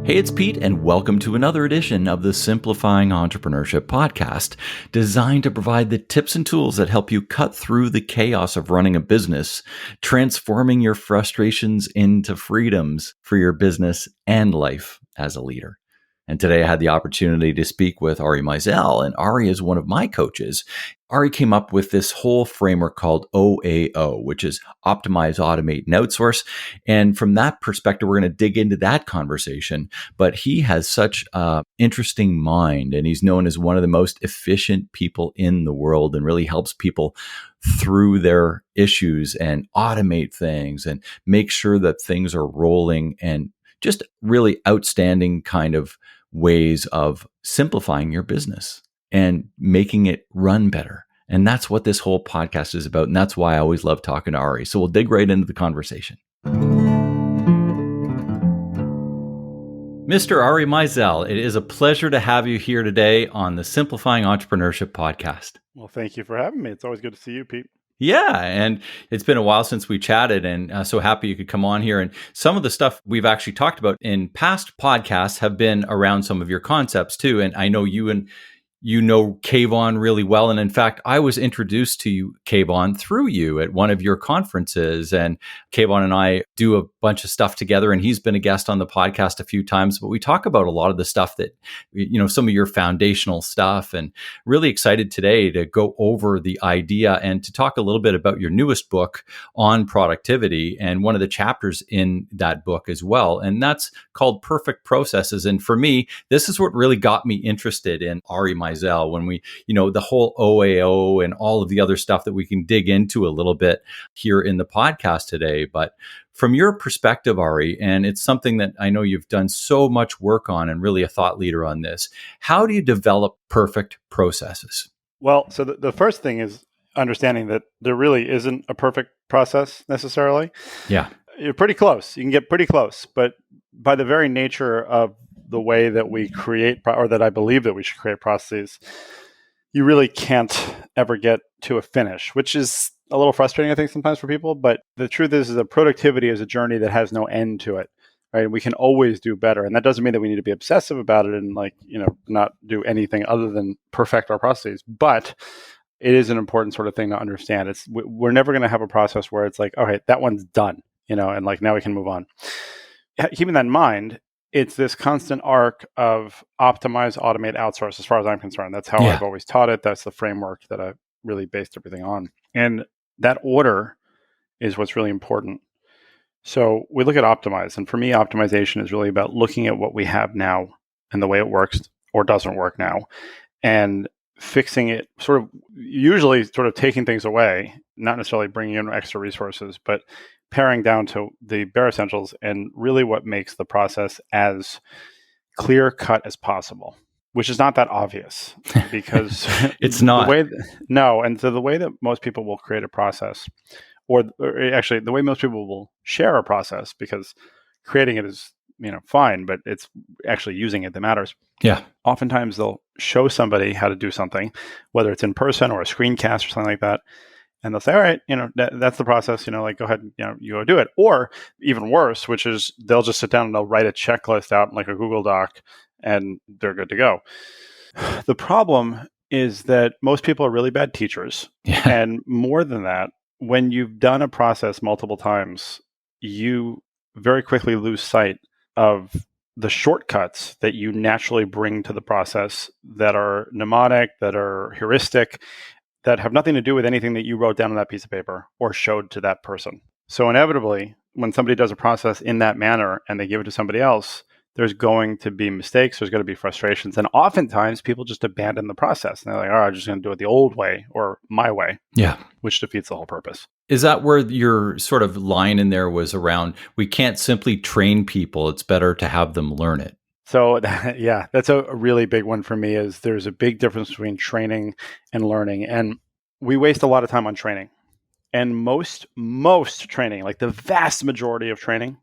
Hey, it's Pete, and welcome to another edition of the Simplifying Entrepreneurship podcast, designed to provide the tips and tools that help you cut through the chaos of running a business, transforming your frustrations into freedoms for your business and life as a leader. And today I had the opportunity to speak with Ari Meisel, and Ari is one of my coaches. Ari came up with this whole framework called OAO, which is optimize, automate, and outsource. And from that perspective, we're going to dig into that conversation. But he has such an interesting mind, and he's known as one of the most efficient people in the world and really helps people through their issues and automate things and make sure that things are rolling, and just really outstanding kind of ways of simplifying your business and making it run better. And that's what this whole podcast is about. And that's why I always love talking to Ari. So we'll dig right into the conversation. Mr. Ari Meisel, it is a pleasure to have you here today on the Simplifying Entrepreneurship podcast. Well, thank you for having me. It's always good to see you, Pete. Yeah, and it's been a while since we chatted, and so happy you could come on here. And some of the stuff we've actually talked about in past podcasts have been around some of your concepts too. And I know you know Kayvon really well. And in fact, I was introduced to you, Kayvon, through you at one of your conferences. And Kayvon and I do a bunch of stuff together, and he's been a guest on the podcast a few times. But we talk about a lot of the stuff that, some of your foundational stuff, and really excited today to go over the idea and to talk a little bit about your newest book on productivity and one of the chapters in that book as well. And that's called Perfect Processes. And for me, this is what really got me interested in Ari Meisel, when we, the whole OAO and all of the other stuff that we can dig into a little bit here in the podcast today. But from your perspective, Ari, and it's something that I know you've done so much work on and really a thought leader on this, how do you develop perfect processes? Well, so the first thing is understanding that there really isn't a perfect process necessarily. Yeah. You're pretty close. You can get pretty close, but by the very nature of the way that we create, or that I believe that we should create processes, you really can't ever get to a finish, which is a little frustrating, I think, sometimes for people. But the truth is that productivity is a journey that has no end to it, right? We can always do better. And that doesn't mean that we need to be obsessive about it and not do anything other than perfect our processes. But it is an important sort of thing to understand. We're never going to have a process where it's like, okay, that one's done, and like now we can move on. Keeping that in mind, it's this constant arc of optimize, automate, outsource, as far as I'm concerned. That's how I've always taught it. That's the framework that I've really based everything on. And that order is what's really important. So we look at optimize. And for me, optimization is really about looking at what we have now and the way it works or doesn't work now, and fixing it, usually taking things away, not necessarily bringing in extra resources, but paring down to the bare essentials and really what makes the process as clear cut as possible, which is not that obvious because it's not. And so the way that most people will create a process, or actually the way most people will share a process, because creating it is, fine, but it's actually using it that matters. Yeah. Oftentimes they'll show somebody how to do something, whether it's in person or a screencast or something like that. And they'll say, all right, that's the process, go ahead, you go do it. Or even worse, which is they'll just sit down and they'll write a checklist out in like a Google Doc and they're good to go. The problem is that most people are really bad teachers. Yeah. And more than that, when you've done a process multiple times, you very quickly lose sight of the shortcuts that you naturally bring to the process that are mnemonic, that are heuristic, that have nothing to do with anything that you wrote down on that piece of paper or showed to that person. So inevitably, when somebody does a process in that manner and they give it to somebody else, there's going to be mistakes, there's going to be frustrations. And oftentimes people just abandon the process. And they're like, all right, I'm just going to do it the old way or my way. Yeah. Which defeats the whole purpose. Is that where your sort of line in there was around, we can't simply train people, it's better to have them learn it? So yeah, that's a really big one for me. Is there's a big difference between training and learning. And we waste a lot of time on training. And most training, like the vast majority of training,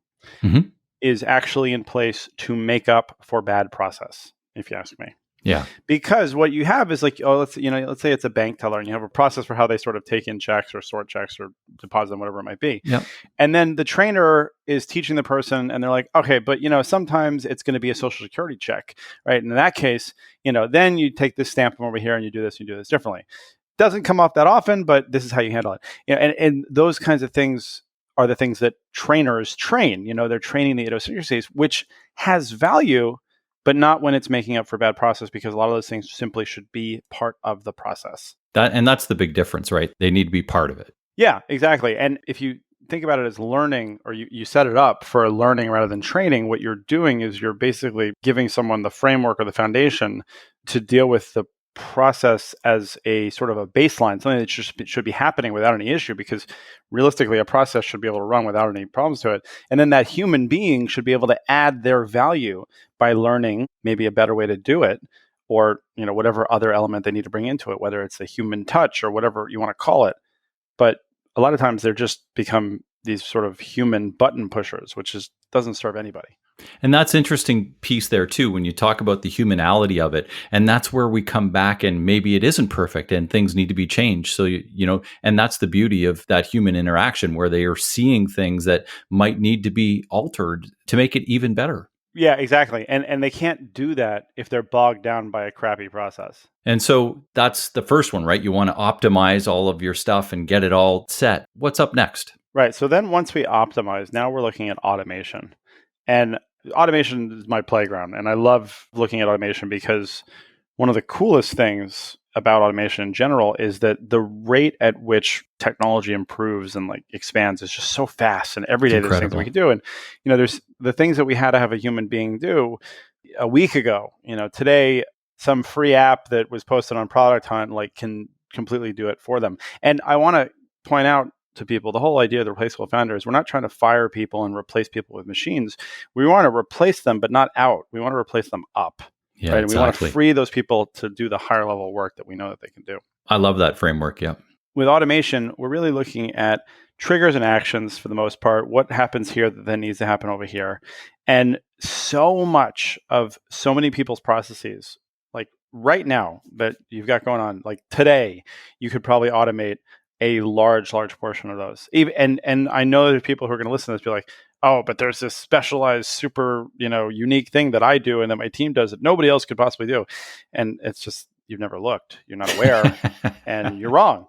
is actually in place to make up for bad process, if you ask me. Yeah. Because what you have is like, let's say it's a bank teller and you have a process for how they sort of take in checks or sort checks or deposit them, whatever it might be. Yeah. And then the trainer is teaching the person and they're like, okay, but sometimes it's going to be a social security check, right? And in that case, then you take this stamp from over here and you do this differently. Doesn't come off that often, but this is how you handle it. And those kinds of things are the things that trainers train. They're training the idiosyncrasies, which has value, but not when it's making up for bad process, because a lot of those things simply should be part of the process. That's the big difference, right? They need to be part of it. Yeah, exactly. And if you think about it as learning, or you set it up for learning rather than training, what you're doing is you're basically giving someone the framework or the foundation to deal with the process as a sort of a baseline, something that should be happening without any issue, because realistically a process should be able to run without any problems to it. And then that human being should be able to add their value by learning maybe a better way to do it, or whatever other element they need to bring into it, whether it's the human touch or whatever you want to call it. But a lot of times they're just become these sort of human button pushers, which doesn't serve anybody. And that's interesting piece there too, when you talk about the humanality of it. And that's where we come back, and maybe it isn't perfect and things need to be changed. So, and that's the beauty of that human interaction, where they are seeing things that might need to be altered to make it even better. Yeah, exactly. And they can't do that if they're bogged down by a crappy process. And so that's the first one, right? You want to optimize all of your stuff and get it all set. What's up next? Right. So then once we optimize, now we're looking at automation. And automation is my playground. And I love looking at automation because one of the coolest things about automation in general is that the rate at which technology improves and expands is just so fast. And every day there's things that we can do. And, there's the things that we had to have a human being do a week ago. Today, some free app that was posted on Product Hunt can completely do it for them. And I want to point out to people, the whole idea of the replaceable founder is we're not trying to fire people and replace people with machines. We want to replace them, but not out. We want to replace them up. Yeah, right? And exactly. we want to free those people to do the higher level work that we know that they can do. I love that framework. Yeah. With automation, we're really looking at triggers and actions for the most part. What happens here that then needs to happen over here? And so much of so many people's processes, right now that you've got going on, today, you could probably automate a large portion of those. And I know there's people who are going to listen to this be like, oh, but there's this specialized, super, unique thing that I do and that my team does that nobody else could possibly do. And it's just, you've never looked, you're not aware, and you're wrong,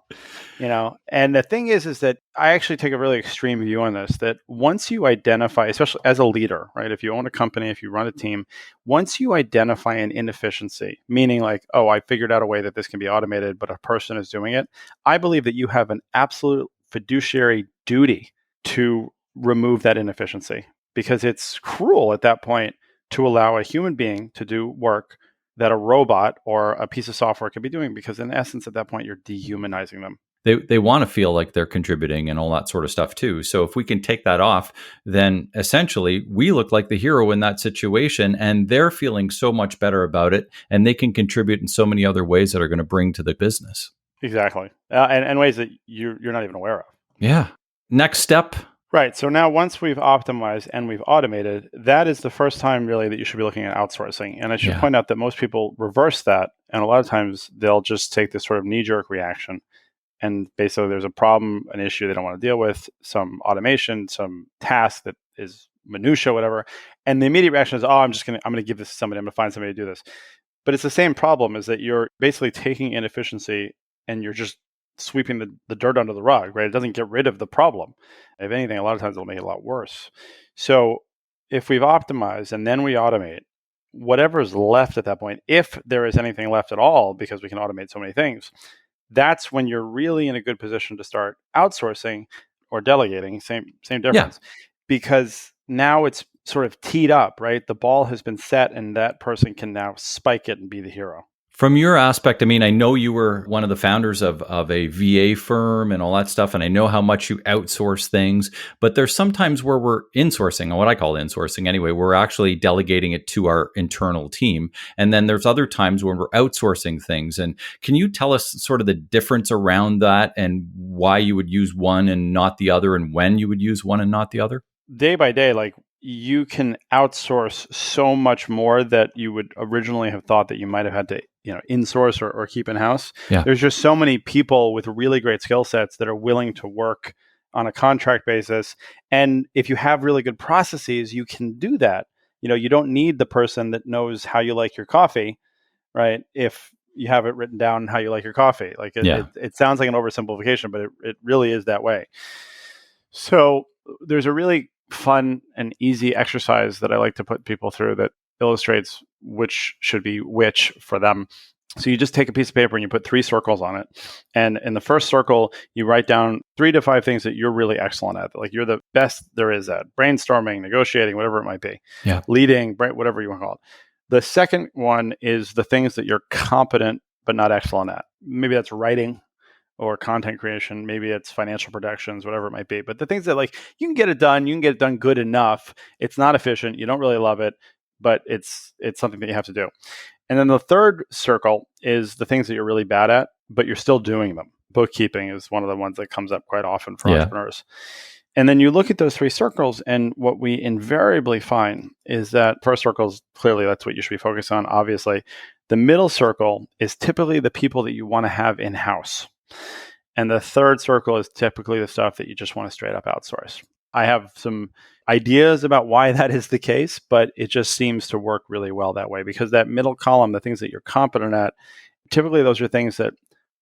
And the thing is that I actually take a really extreme view on this, that once you identify, especially as a leader, right? If you own a company, if you run a team, once you identify an inefficiency, meaning I figured out a way that this can be automated, but a person is doing it, I believe that you have an absolute fiduciary duty to remove that inefficiency, because it's cruel at that point to allow a human being to do work that a robot or a piece of software could be doing, because in essence, at that point, you're dehumanizing them. They want to feel like they're contributing and all that sort of stuff too. So if we can take that off, then essentially we look like the hero in that situation, and they're feeling so much better about it, and they can contribute in so many other ways that are going to bring to the business. Exactly. And ways that you're not even aware of. Yeah. Next step. Right. So now once we've optimized and we've automated, that is the first time really that you should be looking at outsourcing. And I should point out that most people reverse that. And a lot of times they'll just take this sort of knee-jerk reaction. And basically there's a problem, an issue they don't want to deal with, some automation, some task that is minutia, whatever. And the immediate reaction is, I'm going to give this to somebody. I'm going to find somebody to do this. But it's the same problem, is that you're basically taking inefficiency and you're just sweeping the dirt under the rug, right? It doesn't get rid of the problem. If anything, a lot of times it'll make it a lot worse. So if we've optimized and then we automate, whatever's left at that point, if there is anything left at all, because we can automate so many things, that's when you're really in a good position to start outsourcing or delegating, same difference. Because now it's sort of teed up, right? The ball has been set and that person can now spike it and be the hero. From your aspect, I mean, I know you were one of the founders of a VA firm and all that stuff, and I know how much you outsource things, but there's sometimes where we're insourcing, or what I call insourcing anyway, we're actually delegating it to our internal team. And then there's other times when we're outsourcing things. And can you tell us sort of the difference around that and why you would use one and not the other, and when you would use one and not the other? Day by day, you can outsource so much more that you would originally have thought that you might have had to, insource or keep in house. Yeah. There's just so many people with really great skill sets that are willing to work on a contract basis. And if you have really good processes, you can do that. You don't need the person that knows how you like your coffee, right? If you have it written down how you like your coffee. Like it sounds like an oversimplification, but it really is that way. So there's a really fun and easy exercise that I like to put people through that illustrates which should be which for them. So you just take a piece of paper and you put 3 circles on it. And in the first circle, you write down 3 to 5 things that you're really excellent at. Like you're the best there is at brainstorming, negotiating, whatever it might be. Yeah. Leading, whatever you want to call it. The second one is the things that you're competent but not excellent at. Maybe that's writing or content creation. Maybe it's financial projections, whatever it might be. But the things that you can get it done good enough. It's not efficient. You don't really love it, but it's something that you have to do. And then the third circle is the things that you're really bad at, but you're still doing them. Bookkeeping is one of the ones that comes up quite often for entrepreneurs. And then you look at those 3 circles, and what we invariably find is that first circle is clearly that's what you should be focused on, obviously. The middle circle is typically the people that you want to have in-house. And the third circle is typically the stuff that you just want to straight up outsource. I have some ideas about why that is the case, but it just seems to work really well that way, because that middle column, the things that you're competent at, typically those are things that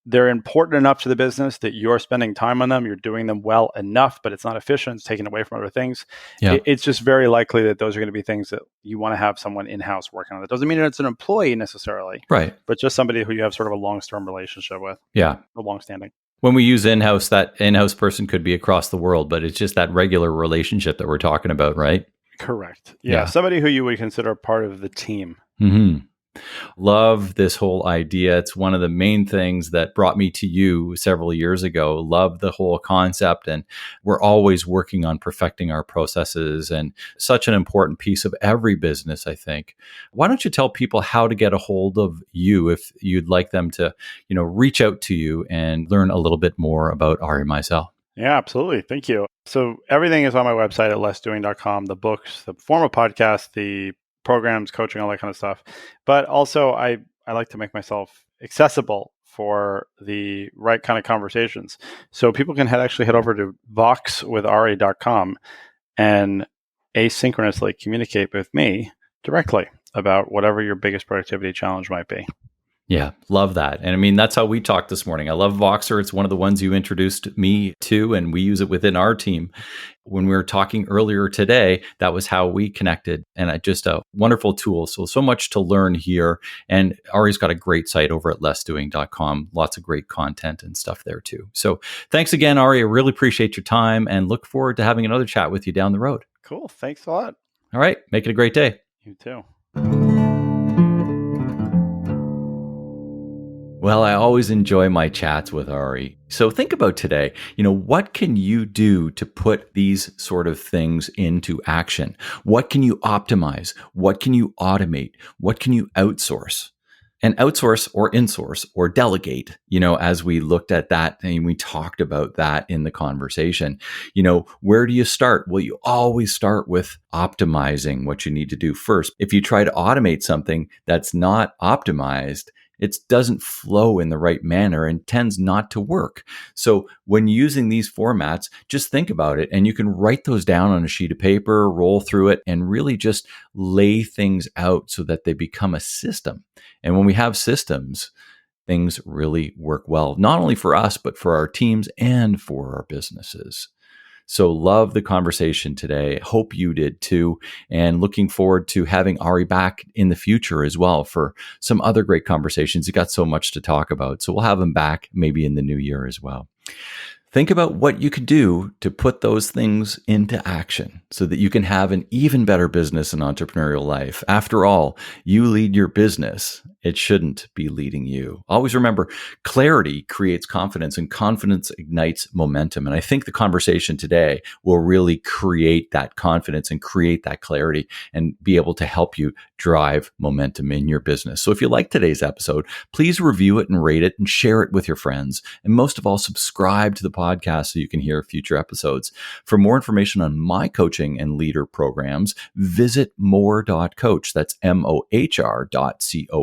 they're important enough to the business that you're spending time on them, you're doing them well enough, but it's not efficient, it's taken away from other things. Yeah. It's just very likely that those are going to be things that you want to have someone in-house working on. That doesn't mean it's an employee necessarily, right? But just somebody who you have sort of a long-term relationship with. Yeah. Or long-standing. When we use in-house, that in-house person could be across the world, but it's just that regular relationship that we're talking about, right? Correct. Yeah. Somebody who you would consider part of the team. Mm-hmm. Love this whole idea. It's one of the main things that brought me to you several years ago. Love the whole concept. And we're always working on perfecting our processes, and such an important piece of every business, I think. Why don't you tell people how to get a hold of you if you'd like them to, reach out to you and learn a little bit more about Ari Meisel? Yeah, absolutely. Thank you. So everything is on my website at lessdoing.com, the books, the formal podcast, the programs, coaching, all that kind of stuff. But also I like to make myself accessible for the right kind of conversations. So people can head over to voxwithari.com and asynchronously communicate with me directly about whatever your biggest productivity challenge might be. Yeah, love that. And I mean, that's how we talked this morning. I love Voxer. It's one of the ones you introduced me to, and we use it within our team. When we were talking earlier today, that was how we connected, and just a wonderful tool. So much to learn here. And Ari's got a great site over at lessdoing.com. Lots of great content and stuff there too. So thanks again, Ari. I really appreciate your time and look forward to having another chat with you down the road. Cool. Thanks a lot. All right. Make it a great day. You too. Well, I always enjoy my chats with Ari. So think about today, what can you do to put these sort of things into action? What can you optimize? What can you automate? What can you outsource? And outsource or insource or delegate, as we looked at that and we talked about that in the conversation, where do you start? Well, you always start with optimizing what you need to do first. If you try to automate something that's not optimized, it doesn't flow in the right manner and tends not to work. So when using these formats, just think about it, and you can write those down on a sheet of paper, roll through it, and really just lay things out so that they become a system. And when we have systems, things really work well, not only for us, but for our teams and for our businesses. So love the conversation today. Hope you did too. And looking forward to having Ari back in the future as well for some other great conversations. He got so much to talk about. So we'll have him back maybe in the new year as well. Think about what you could do to put those things into action so that you can have an even better business and entrepreneurial life. After all, you lead your business. It shouldn't be leading you. Always remember, clarity creates confidence, and confidence ignites momentum. And I think the conversation today will really create that confidence and create that clarity and be able to help you drive momentum in your business. So if you like today's episode, please review it and rate it and share it with your friends. And most of all, subscribe to the podcast so you can hear future episodes. For more information on my coaching and leader programs, visit Mohr.Coach. That's Mohr.Coach.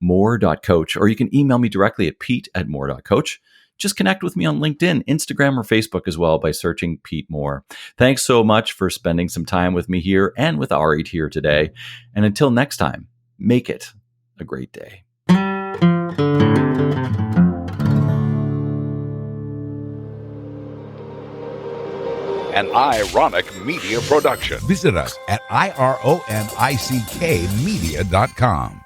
Mohr.Coach, or you can email me directly at Pete@Mohr.Coach. Just connect with me on LinkedIn, Instagram, or Facebook as well by searching Pete Mohr. Thanks so much for spending some time with me here and with Ari here today. And until next time, make it a great day. An ironic media production. Visit us at ironickmedia.com.